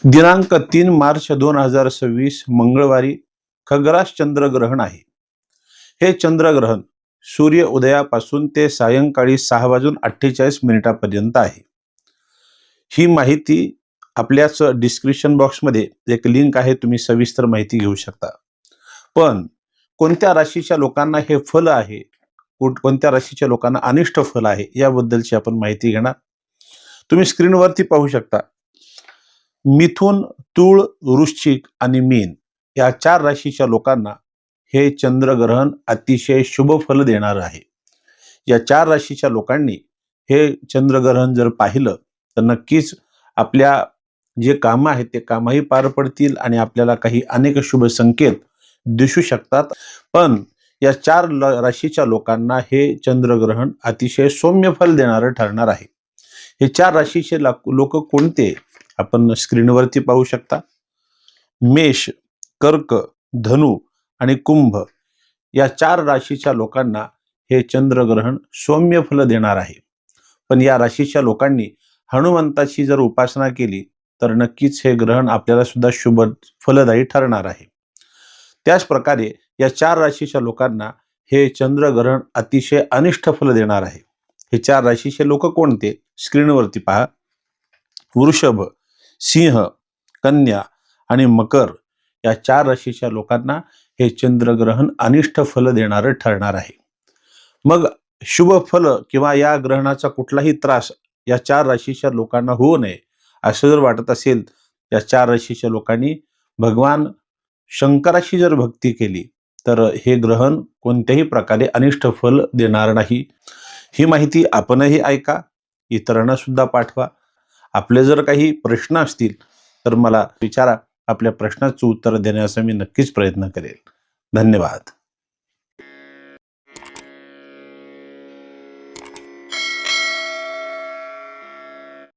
दिनांक 3 मार्च 2026 मंगळवारी खग्रास चंद्रग्रहण आहे। हे चंद्रग्रहण सूर्य उदयापासून ते सायंकाळी 6:48 पर्यंत आहे। ही माहिती आपल्याच डिस्क्रिप्शन बॉक्समध्ये एक लिंक आहे, तुम्ही सविस्तर माहिती घेऊ शकता। पण कोणत्या राशीच्या लोकांना हे फल आहे, कोणत्या राशीच्या लोकांना अनिष्ट फल आहे, याबद्दलची आपण माहिती घेणार। तुम्ही स्क्रीनवरती पाहू शकता, मिथुन, तुळ, वृश्चिक आणि मीन या 4 राशीच्या लोकांना हे चंद्रग्रहण अतिशय शुभ फल देणार आहे। या 4 राशीच्या लोकांनी हे चंद्रग्रहण जर पाहिलं तर नक्कीच आपल्या जे काम आहेत ते कामही पार पडतील आणि आपल्याला काही अनेक शुभ संकेत दिसू शकतात। पण या 4 राशीच्या लोकांना हे चंद्रग्रहण अतिशय सौम्य फल देणारे ठरणार आहे। हे 4 राशीचे लोक कोणते आपण स्क्रीनवरती पाहू शकता। मेष, कर्क, धनु आणि कुंभ या 4 राशीच्या लोकांना हे चंद्रग्रहण सौम्य फल देणार आहे। पण या राशीच्या लोकांनी हनुमंताची जर उपासना केली तर नक्कीच हे ग्रहण आपल्याला सुद्धा शुभ फलदायी ठरणार आहे। त्याच प्रकारे या 4 राशीच्या लोकांना हे चंद्रग्रहण अतिशय अनिष्ट फल देणार आहे। हे 4 राशीचे लोक कोणते स्क्रीनवरती पहा। वृषभ, सिंह, कन्या आणि मकर या 4 राशीच्या लोकांना हे चंद्रग्रहण अनिष्ट फल देणारे ठरणार आहे। मग शुभ फल किंवा या ग्रहणाचा कुठलाही त्रास या 4 राशीच्या लोकांना होऊ नये असं जर वाटत असेल, या 4 राशीच्या लोकांनी भगवान शंकराची जर भक्ती केली तर हे ग्रहण कोणत्याही प्रकारे अनिष्ट फल देणार नाही। ही माहिती आपणही ऐका, इतरांना सुद्धा पाठवा। आपले जर काही प्रश्न असतील तर मला विचारा, आपल्या प्रश्नाचं उत्तर देण्याचा मी नक्कीच प्रयत्न करेल। धन्यवाद।